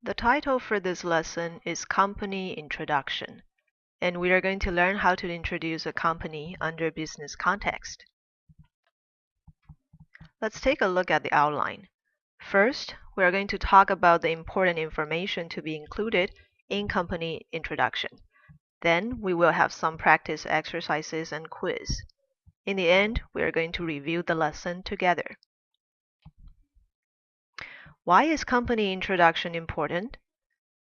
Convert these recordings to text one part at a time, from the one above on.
The title for this lesson is Company Introduction, and we are going to learn how to introduce a company under business context. Let's take a look at the outline. First, we are going to talk about the important information to be included in company introduction. Then we will have some practice exercises and quiz. In the end, we are going to review the lesson together. Why is company introduction important?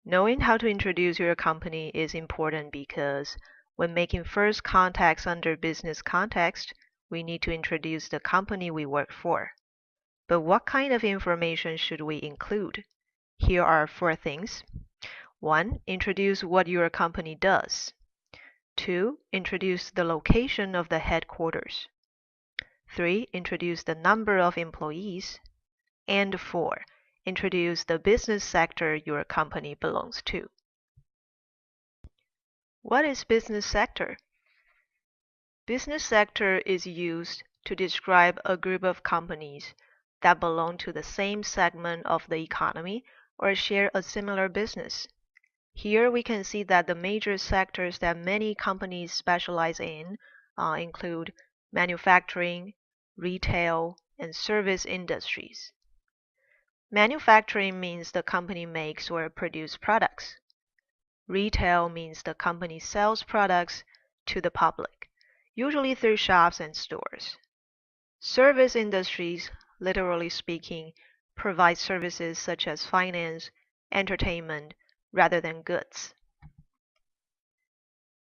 Knowing how to introduce your company is important because when making first contacts under business context, we need to introduce the company we work for. But what kind of information should we include? Here are 4 things. 1. Introduce what your company does. 2. Introduce the location of the headquarters. 3. Introduce the number of employees. And 4. Introduce the business sector your company belongs to. What is business sector? Business sector is used to describe a group of companies that belong to the same segment of the economy or share a similar business. Here we can see that the major sectors that many companies specialize in include manufacturing, retail, and service industries. Manufacturing means the company makes or produces products. Retail means the company sells products to the public, usually through shops and stores. Service industries, literally speaking, provide services such as finance, entertainment, rather than goods.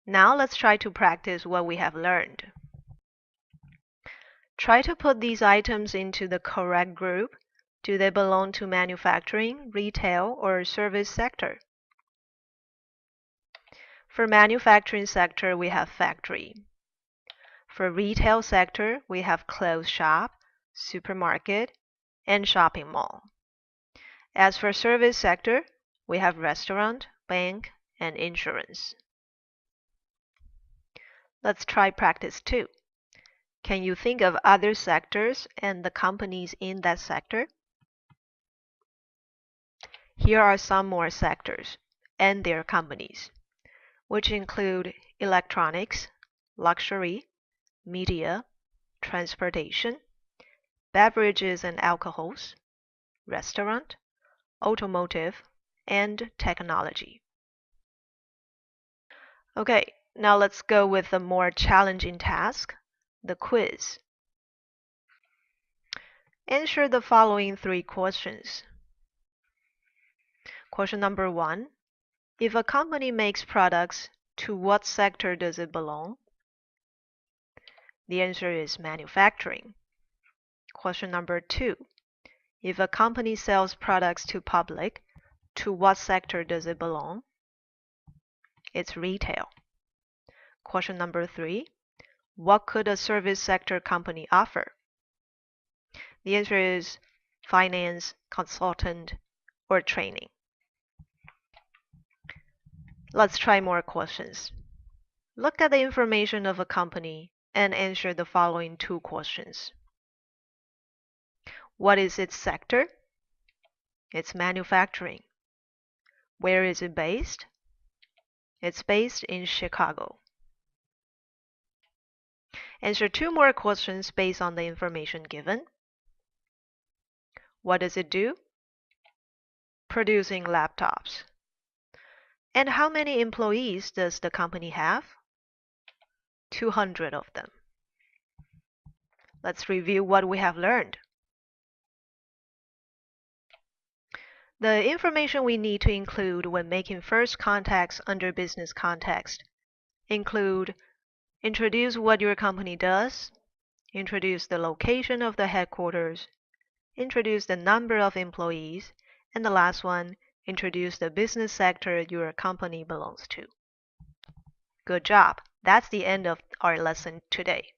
Now let's try to practice what we have learned. Try to put these items into the correct group. Do they belong to manufacturing, retail, or service sector? For manufacturing sector, we have factory. For retail sector, we have clothes shop, supermarket, and shopping mall. As for service sector, we have restaurant, bank, and insurance. Let's try practice 2. Can you think of other sectors and the companies in that sector? Here are some more sectors and their companies, which include electronics, luxury, media, transportation, beverages and alcohols, restaurant, automotive, and technology. Okay, now let's go with a more challenging task, the quiz. Answer the following 3 questions. Question number 1. If a company makes products, to what sector does it belong? The answer is manufacturing. Question number 2. If a company sells products to public, to what sector does it belong? It's retail. Question number 3. What could a service sector company offer? The answer is finance, consultant, or training. Let's try more questions. Look at the information of a company and answer the following 2 questions. What is its sector? It's manufacturing. Where is it based? It's based in Chicago. Answer 2 more questions based on the information given. What does it do? Producing laptops. And how many employees does the company have? 200 of them. Let's review what we have learned. The information we need to include when making first contacts under business context include introduce what your company does, introduce the location of the headquarters, introduce the number of employees, and the last one, introduce the business sector your company belongs to. Good job. That's the end of our lesson today.